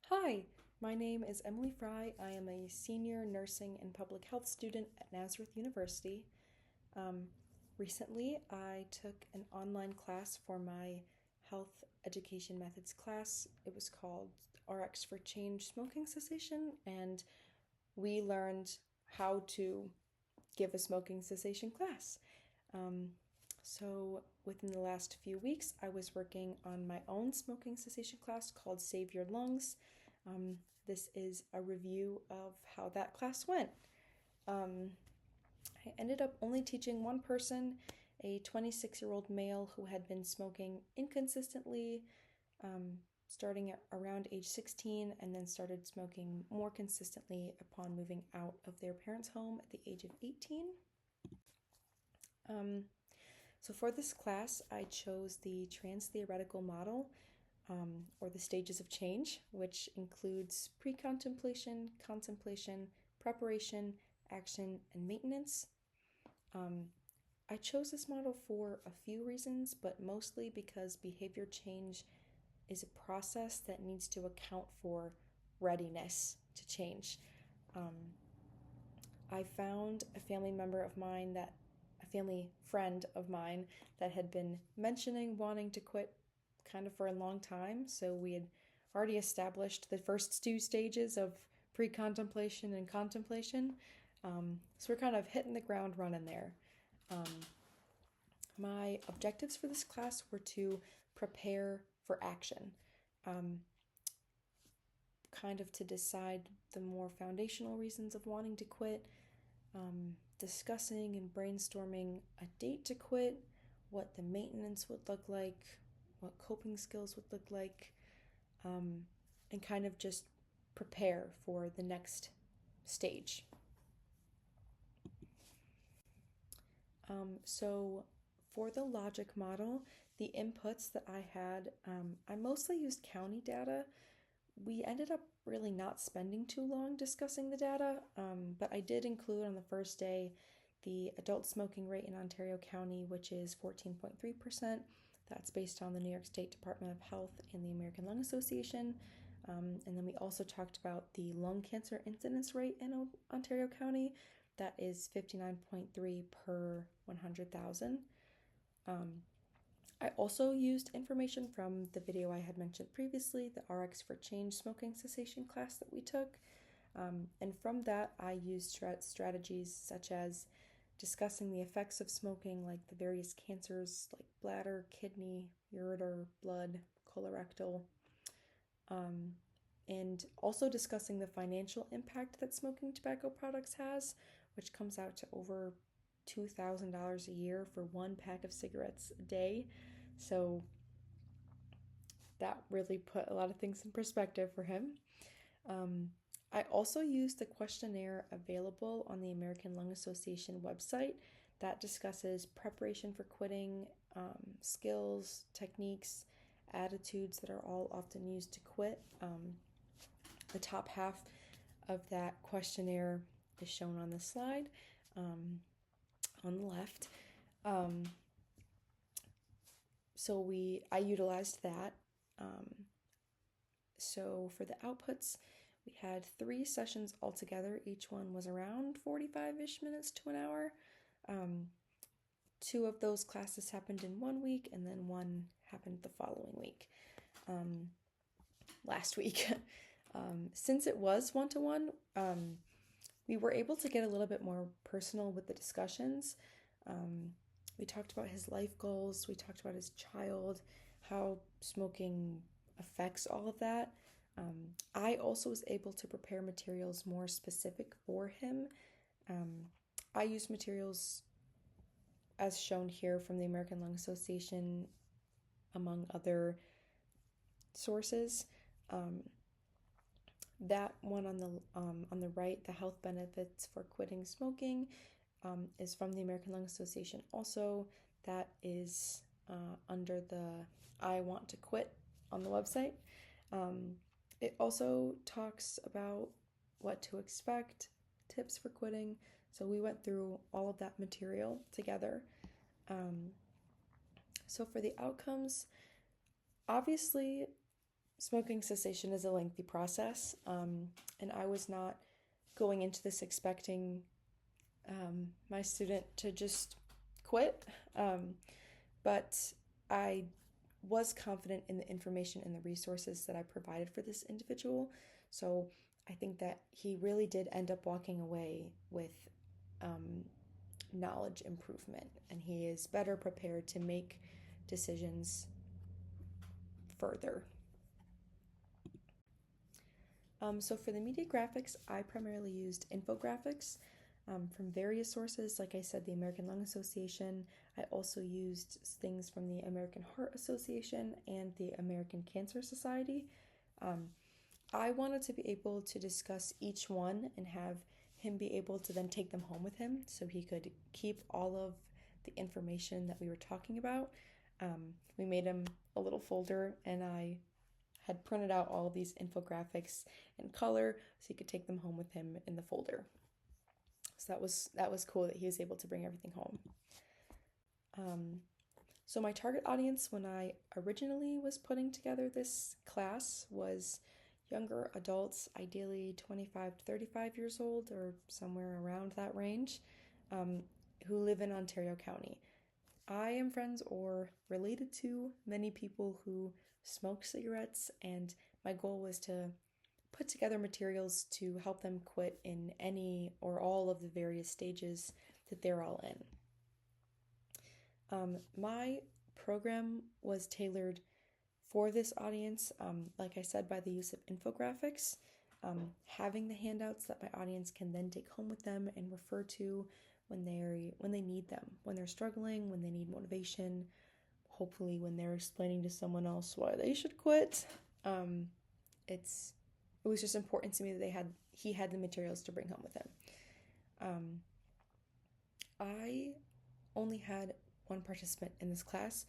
Hi, my name is Emily Fry. I am a senior nursing and public health student at Nazareth University. Um, Recently, I took an online class for my health education methods class. It was called RX for Change Smoking Cessation, and we learned how to give a smoking cessation class. Um, so, within the last few weeks, I was working on my own smoking cessation class called Save Your Lungs. Um, this is a review of how that class went. Um, I ended up only teaching one person, a 26-year-old male who had been smoking inconsistently, starting at around age 16, and then started smoking more consistently upon moving out of their parents' home at the age of 18. Um, so for this class, I chose the trans-theoretical model, or the stages of change, which includes pre-contemplation, contemplation, preparation, action, and maintenance. Um, I chose this model for a few reasons, but mostly because behavior change is a process that needs to account for readiness to change. Um, I found a family friend of mine that had been mentioning wanting to quit kind of for a long time. So we had already established the first two stages of pre contemplation and contemplation. So we're kind of hitting the ground running there. Um, my objectives for this class were to prepare for action, um, kind of to decide the more foundational reasons of wanting to quit, discussing and brainstorming a date to quit, what the maintenance would look like, what coping skills would look like, and kind of just prepare for the next stage. So for the logic model, the inputs that I had, I mostly used county data. We ended up really not spending too long discussing the data, but I did include on the first day the adult smoking rate in Ontario County, which is 14.3%. That's based on the New York State Department of Health and the American Lung Association. And then we also talked about the lung cancer incidence rate in Ontario County. That is 59.3 per 100,000. I also used information from the video I had mentioned previously, the RX for Change smoking cessation class that we took. And from that, I used strategies such as discussing the effects of smoking, like the various cancers like bladder, kidney, ureter, blood, colorectal, and also discussing the financial impact that smoking tobacco products has, which comes out to over $2,000 a year for one pack of cigarettes a day. So that really put a lot of things in perspective for him. I also used the questionnaire available on the American Lung Association website that discusses preparation for quitting, skills, techniques, attitudes that are all often used to quit. The top half of that questionnaire is shown on the slide on the left. So I utilized that. So for the outputs, we had 3 sessions altogether. Each one was around 45-ish minutes to an hour. 2 of those classes happened in 1 week, and then 1 happened the following week, last week. Since it was one-to-one, we were able to get a little bit more personal with the discussions. We talked about his life goals, we talked about his child, how smoking affects all of that. I also was able to prepare materials more specific for him. I used materials as shown here from the American Lung Association, among other sources. That one on the right, the health benefits for quitting smoking, is from the American Lung Association. Also, that is under the I Want to Quit on the website. It also talks about what to expect, tips for quitting. So we went through all of that material together. So for the outcomes, obviously smoking cessation is a lengthy process, and I was not going into this expecting my student to just quit, but I was confident in the information and the resources that I provided for this individual. So I think that he really did end up walking away with um, knowledge improvement, and he is better prepared to make decisions further. So for the media graphics, I primarily used infographics from various sources. Like I said, the American Lung Association. I also used things from the American Heart Association and the American Cancer Society. Um, I wanted to be able to discuss each one and have him be able to then take them home with him so he could keep all of the information that we were talking about. We made him a little folder, and I had printed out all of these infographics in color so he could take them home with him in the folder. So that was cool that he was able to bring everything home. So my target audience when I originally was putting together this class was younger adults, ideally 25 to 35 years old or somewhere around that range, who live in Ontario County. I am friends or related to many people who smoke cigarettes, and my goal was to put together materials to help them quit in any or all of the various stages that they're all in. My program was tailored for this audience, like I said, by the use of infographics, having the handouts that my audience can then take home with them and refer to when they need them, when they're struggling, when they need motivation, hopefully when they're explaining to someone else why they should quit. It was just important to me that he had the materials to bring home with him. I only had one participant in this class,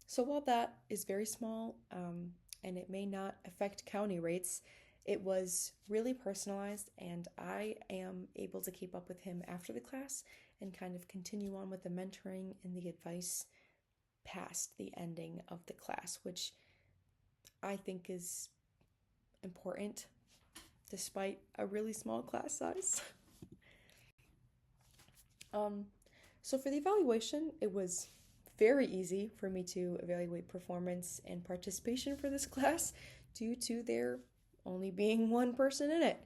so while that is very small, and it may not affect county rates, it was really personalized, and I am able to keep up with him after the class and kind of continue on with the mentoring and the advice past the ending of the class, which I think is important despite a really small class size. So for the evaluation, it was very easy for me to evaluate performance and participation for this class due to there only being one person in it.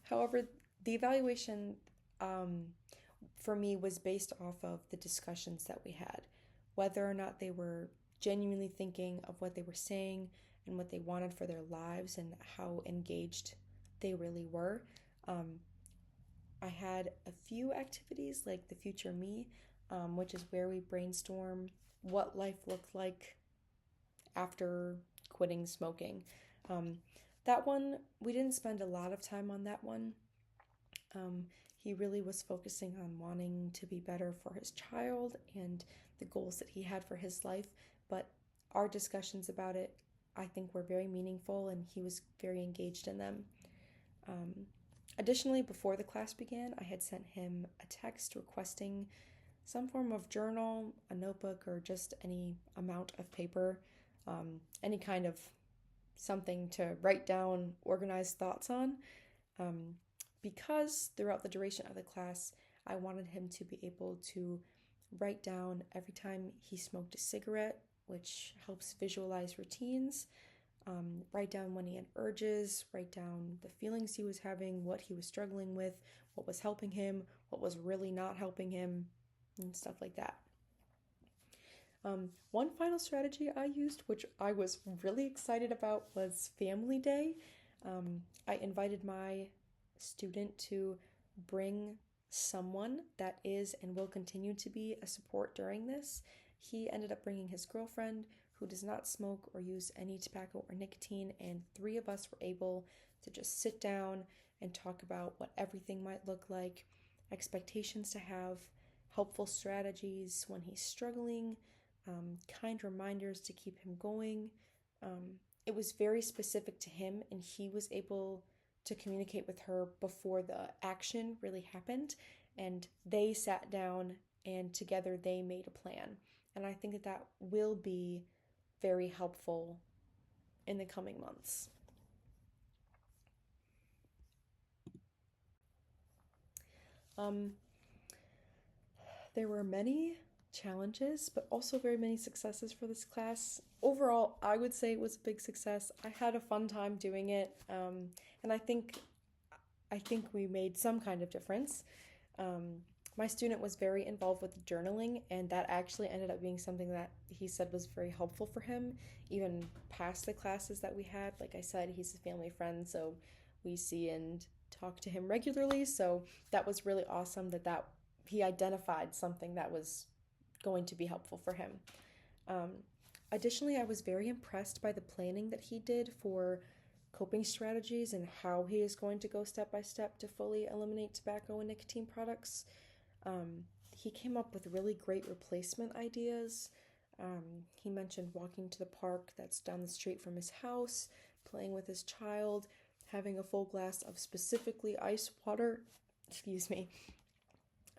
However, the evaluation for me was based off of the discussions that we had, whether or not they were genuinely thinking of what they were saying and what they wanted for their lives and how engaged they really were. I had a few activities like the Future Me, which is where we brainstorm what life looked like after quitting smoking. That one, we didn't spend a lot of time on that one. He really was focusing on wanting to be better for his child and the goals that he had for his life, but our discussions about it, I think, were very meaningful, and he was very engaged in them. Additionally, before the class began, I had sent him a text requesting some form of journal, a notebook, or just any amount of paper, any kind of something to write down organized thoughts on, because throughout the duration of the class, I wanted him to be able to write down every time he smoked a cigarette, which helps visualize routines, write down when he had urges, write down the feelings he was having, what he was struggling with, what was helping him, what was really not helping him, and stuff like that. One final strategy I used, which I was really excited about, was Family Day. I invited my student to bring someone that is and will continue to be a support during this. He ended up bringing his girlfriend, who does not smoke or use any tobacco or nicotine, and 3 of us were able to just sit down and talk about what everything might look like, expectations to have, helpful strategies when he's struggling, kind reminders to keep him going. It was very specific to him, and he was able to communicate with her before the action really happened, and they sat down and together they made a plan. And I think that will be very helpful in the coming months. There were many challenges, but also very many successes for this class. Overall, I would say it was a big success. I had a fun time doing it, and I think we made some kind of difference. My student was very involved with journaling, and that actually ended up being something that he said was very helpful for him, even past the classes that we had. Like I said, he's a family friend, so we see and talk to him regularly. So that was really awesome that he identified something that was going to be helpful for him. Um, Additionally, I was very impressed by the planning that he did for coping strategies and how he is going to go step by step to fully eliminate tobacco and nicotine products. He came up with really great replacement ideas. He mentioned walking to the park that's down the street from his house, playing with his child, having a full glass of specifically ice water, excuse me,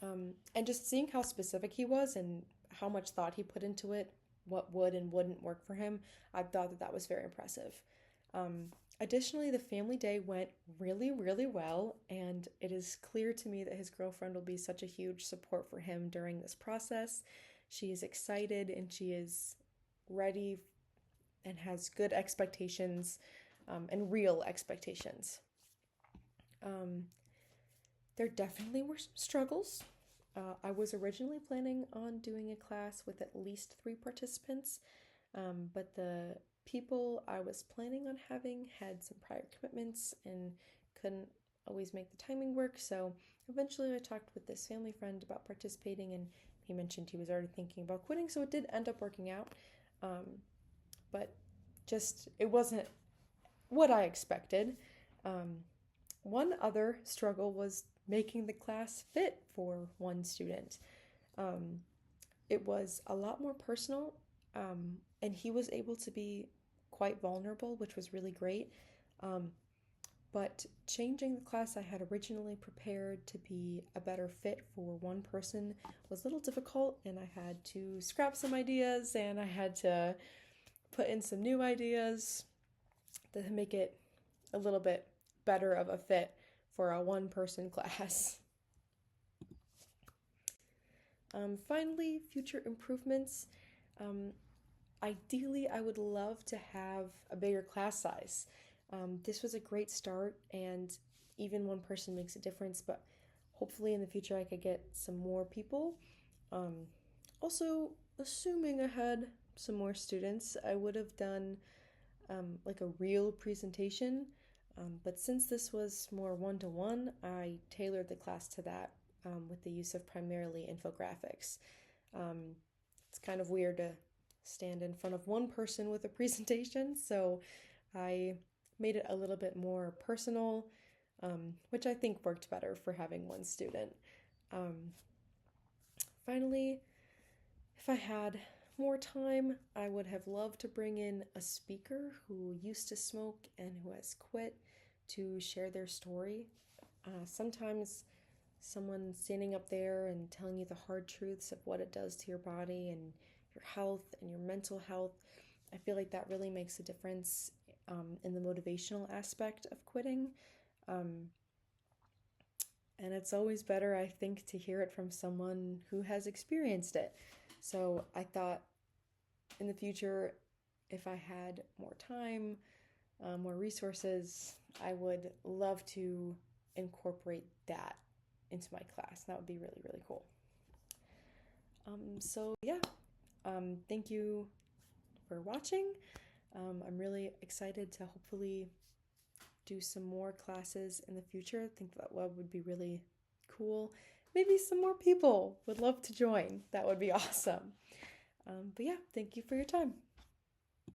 and just seeing how specific he was and how much thought he put into it, what would and wouldn't work for him. I thought that was very impressive. Additionally, the family day went really, really well, and it is clear to me that his girlfriend will be such a huge support for him during this process. She is excited and she is ready and has good expectations, and real expectations. There definitely were some struggles. I was originally planning on doing a class with at least 3 participants, but the people I was planning on having had some prior commitments and couldn't always make the timing work. So eventually I talked with this family friend about participating, and he mentioned he was already thinking about quitting, so it did end up working out. But just, it wasn't what I expected. One other struggle was making the class fit for one student. It was a lot more personal, and he was able to be quite vulnerable, which was really great. But changing the class I had originally prepared to be a better fit for one person was a little difficult, and I had to scrap some ideas and I had to put in some new ideas to make it a little bit better of a fit for a one-person class. Finally, future improvements. Ideally, I would love to have a bigger class size. This was a great start, and even one person makes a difference, but hopefully in the future I could get some more people. Also, assuming I had some more students, I would have done like a real presentation, but since this was more one-to-one, I tailored the class to that, with the use of primarily infographics. It's kind of weird to stand in front of one person with a presentation, so I made it a little bit more personal, which I think worked better for having one student. Finally, if I had more time, I would have loved to bring in a speaker who used to smoke and who has quit to share their story. Sometimes someone standing up there and telling you the hard truths of what it does to your body and your health and your mental health, I feel like that really makes a difference, in the motivational aspect of quitting. And it's always better, I think, to hear it from someone who has experienced it. So I thought in the future, if I had more time, more resources, I would love to incorporate that into my class. That would be really, really cool. So yeah, thank you for watching. I'm really excited to hopefully do some more classes in the future. I think that would be really cool. Maybe some more people would love to join. That would be awesome. But yeah, thank you for your time.